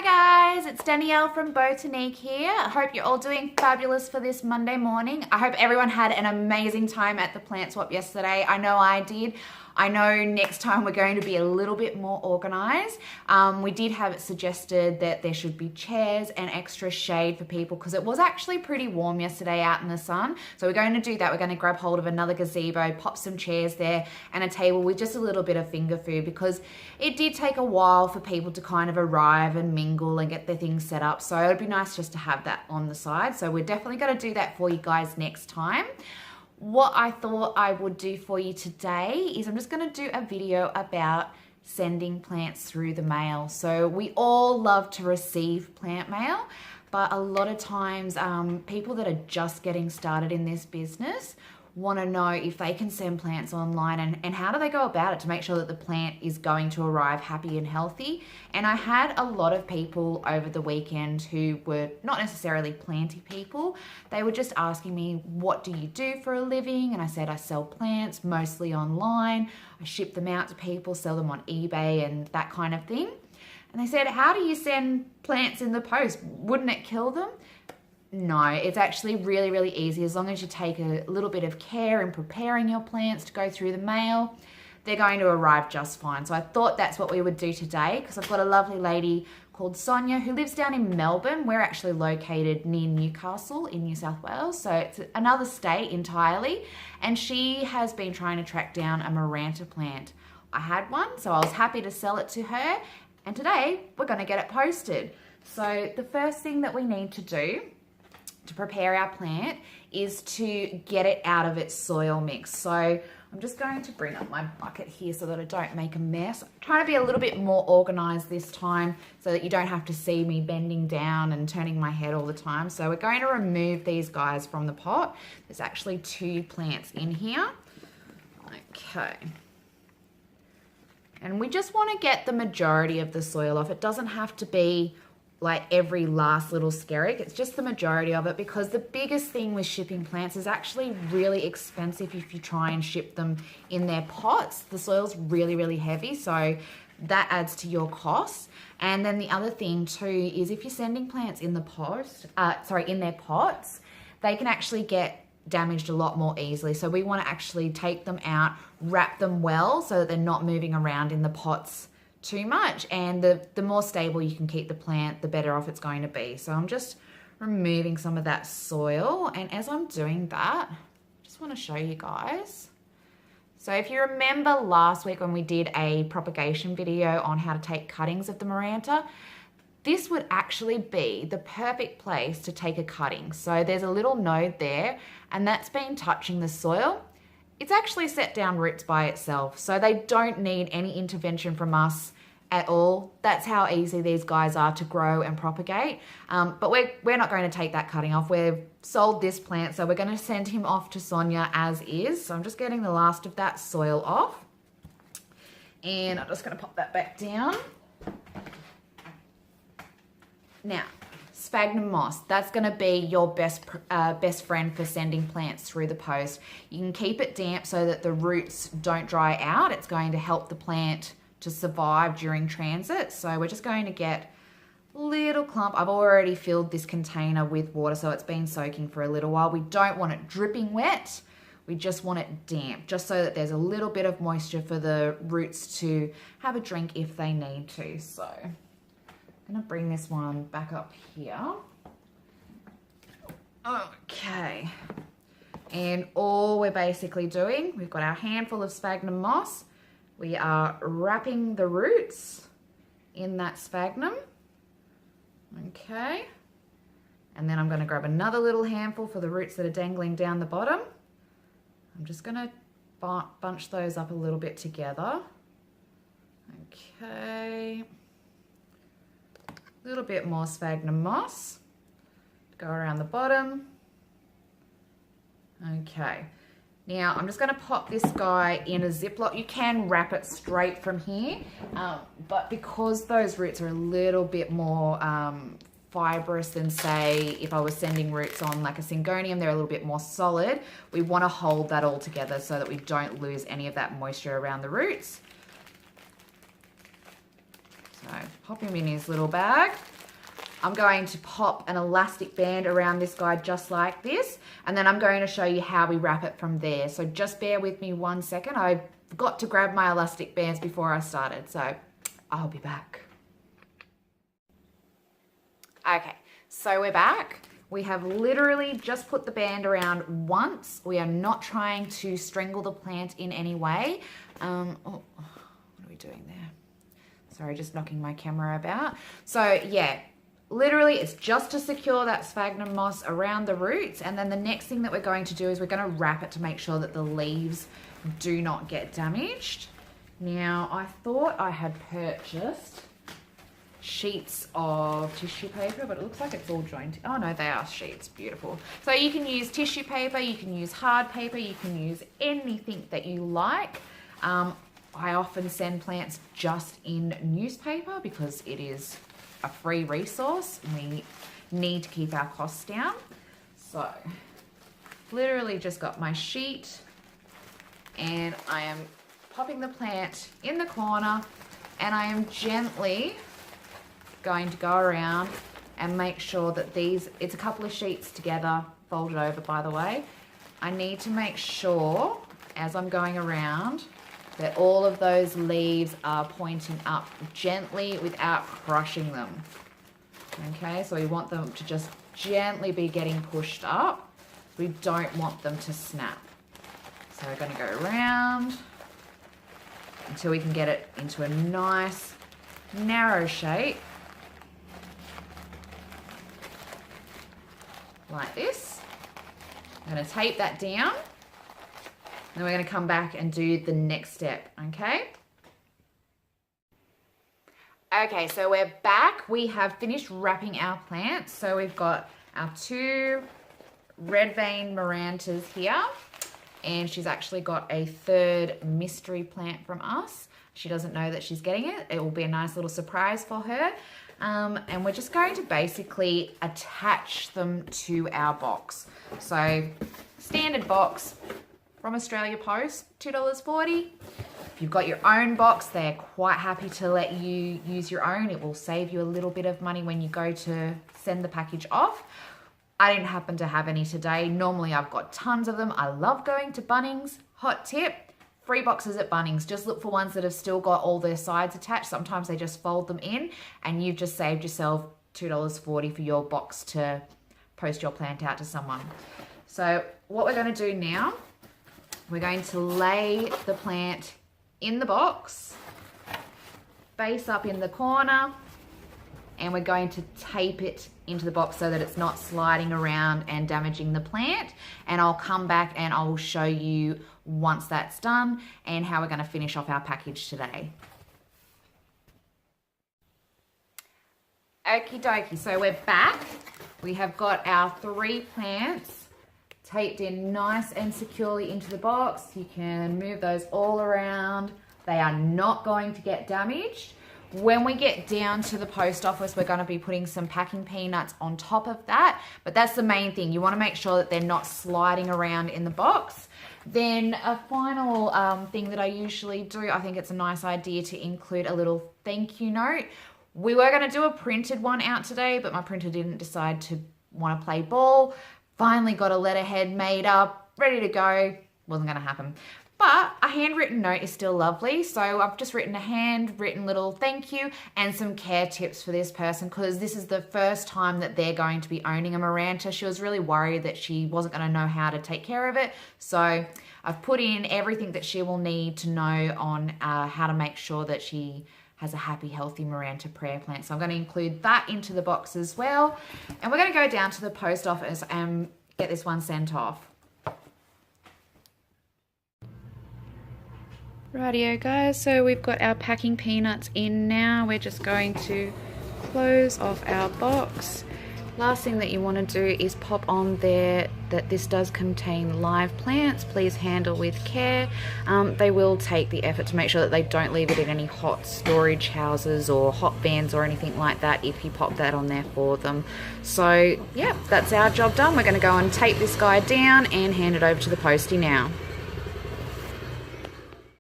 Hi guys, it's Danielle from Botanique here. I hope you're all doing fabulous for this Monday morning. I hope everyone had an amazing time at the plant swap yesterday. I know I did. I know next time we're going to be a little bit more organized. We did have it suggested that there should be chairs and extra shade for people because it was actually pretty warm yesterday out in the sun. So we're going to do that. We're going to grab hold of another gazebo, pop some chairs there and a table with just a little bit of finger food because it did take a while for people to kind of arrive and mingle and get their things set up. So it would be nice just to have that on the side. So we're definitely going to do that for you guys next time. What I thought I would do for you today is I'm just going to do a video about sending plants through the mail. So we all love to receive plant mail, but a lot of times people that are just getting started in this business want to know if they can send plants online and how do they go about it to make sure that the plant is going to arrive happy and healthy. And I had a lot of people over the weekend who were not necessarily planty people. They were just asking me, what do you do for a living? And I said, I sell plants mostly online. I ship them out to people, sell them on eBay and that kind of thing. And they said, how do you send plants in the post? Wouldn't it kill them? No, it's actually really, really easy. As long as you take a little bit of care in preparing your plants to go through the mail, they're going to arrive just fine. So I thought that's what we would do today because I've got a lovely lady called Sonia who lives down in Melbourne. We're actually located near Newcastle in New South Wales. So it's another state entirely. And she has been trying to track down a Maranta plant. I had one, so I was happy to sell it to her. And today we're going to get it posted. So the first thing that we need to do to prepare our plant is to get it out of its soil mix. So I'm just going to bring up my bucket here so that I don't make a mess. I'm trying to be a little bit more organized this time so that you don't have to see me bending down and turning my head all the time. So we're going to remove these guys from the pot. There's actually 2 plants in here. Okay. And we just want to get the majority of the soil off. It doesn't have to be like every last little skerrick. It's just the majority of it because the biggest thing with shipping plants is actually really expensive if you try and ship them in their pots. The soil's really, really heavy, so that adds to your costs. And then the other thing too is if you're sending plants in the in their pots, they can actually get damaged a lot more easily. So we want to actually take them out, wrap them well so that they're not moving around in the pots too much, and the more stable you can keep the plant, the better off it's going to be. So I'm just removing some of that soil, and as I'm doing that, I just want to show you guys. So if you remember last week when we did a propagation video on how to take cuttings of the Maranta, this would actually be the perfect place to take a cutting. So there's a little node there, and that's been touching the soil. It's actually set down roots by itself, so they don't need any intervention from us at all. That's how easy these guys are to grow and propagate. But we're not going to take that cutting off. We've sold this plant, so we're going to send him off to Sonia as is. So I'm just getting the last of that soil off. And I'm just going to pop that back down. Now, sphagnum moss, that's going to be your best friend for sending plants through the post. You can keep it damp so that the roots don't dry out. It's going to help the plant to survive during transit. So we're just going to get a little clump. I've already filled this container with water, so it's been soaking for a little while. We don't want it dripping wet. We just want it damp, just so that there's a little bit of moisture for the roots to have a drink if they need to. So I'm going to bring this one back up here. Okay. And all we're basically doing, we've got our handful of sphagnum moss. We are wrapping the roots in that sphagnum. Okay. And then I'm going to grab another little handful for the roots that are dangling down the bottom. I'm just going to bunch those up a little bit together. Okay. A little bit more sphagnum moss. Go around the bottom. Okay. Now I'm just going to pop this guy in a Ziploc. You can wrap it straight from here, but because those roots are a little bit more fibrous than, say, if I was sending roots on like a Syngonium, they're a little bit more solid. We want to hold that all together so that we don't lose any of that moisture around the roots. So pop him in his little bag. I'm going to pop an elastic band around this guy just like this, and then I'm going to show you how we wrap it from there. So just bear with me 1 second. I forgot to grab my elastic bands before I started, so I'll be back. Okay, so we're back. We have literally just put the band around once. We are not trying to strangle the plant in any way. Oh, what are we doing there? Sorry, just knocking my camera about. So yeah, literally it's just to secure that sphagnum moss around the roots. And then the next thing that we're going to do is we're going to wrap it to make sure that the leaves do not get damaged. Now, I thought I had purchased sheets of tissue paper, but it looks like it's all jointed. Oh no, they are sheets. Beautiful. So you can use tissue paper, you can use hard paper, you can use anything that you like. I often send plants just in newspaper because it is a free resource and we need to keep our costs down. So literally just got my sheet and I am popping the plant in the corner, and I am gently going to go around and make sure that it's a couple of sheets together, folded over by the way. I need to make sure as I'm going around that all of those leaves are pointing up gently without crushing them. Okay, so we want them to just gently be getting pushed up. We don't want them to snap. So we're going to go around until we can get it into a nice narrow shape. Like this. I'm going to tape that down. Then we're going to come back and do the next step, okay? Okay, so we're back. We have finished wrapping our plants. So we've got our 2 red vein Marantas here. And she's actually got a 3rd mystery plant from us. She doesn't know that she's getting it. It will be a nice little surprise for her. And we're just going to basically attach them to our box. So standard box from Australia Post, $2.40. If you've got your own box, they're quite happy to let you use your own. It will save you a little bit of money when you go to send the package off. I didn't happen to have any today. Normally I've got tons of them. I love going to Bunnings. Hot tip, free boxes at Bunnings. Just look for ones that have still got all their sides attached. Sometimes they just fold them in and you've just saved yourself $2.40 for your box to post your plant out to someone. So what we're going to do now, we're going to lay the plant in the box, face up in the corner, and we're going to tape it into the box so that it's not sliding around and damaging the plant. And I'll come back and I'll show you once that's done and how we're going to finish off our package today. Okie dokie, so we're back. We have got our 3 plants taped in nice and securely into the box. You can move those all around. They are not going to get damaged. When we get down to the post office, we're going to be putting some packing peanuts on top of that, but that's the main thing. You want to make sure that they're not sliding around in the box. Then a final thing that I usually do, I think it's a nice idea to include a little thank you note. We were going to do a printed one out today, but my printer didn't decide to want to play ball. Finally got a letterhead made up, ready to go. Wasn't going to happen. But a handwritten note is still lovely. So I've just written a handwritten little thank you and some care tips for this person because this is the first time that they're going to be owning a Maranta. She was really worried that she wasn't going to know how to take care of it. So I've put in everything that she will need to know on how to make sure that she has a happy, healthy Maranta prayer plant. So I'm going to include that into the box as well. And we're going to go down to the post office and get this one sent off. Rightio guys, so we've got our packing peanuts in now. We're just going to close off our box. Last thing that you want to do is pop on there that this does contain live plants. Please handle with care. They will take the effort to make sure that they don't leave it in any hot storage houses or hot vans or anything like that if you pop that on there for them. So yeah, that's our job done. We're going to go and tape this guy down and hand it over to the postie now.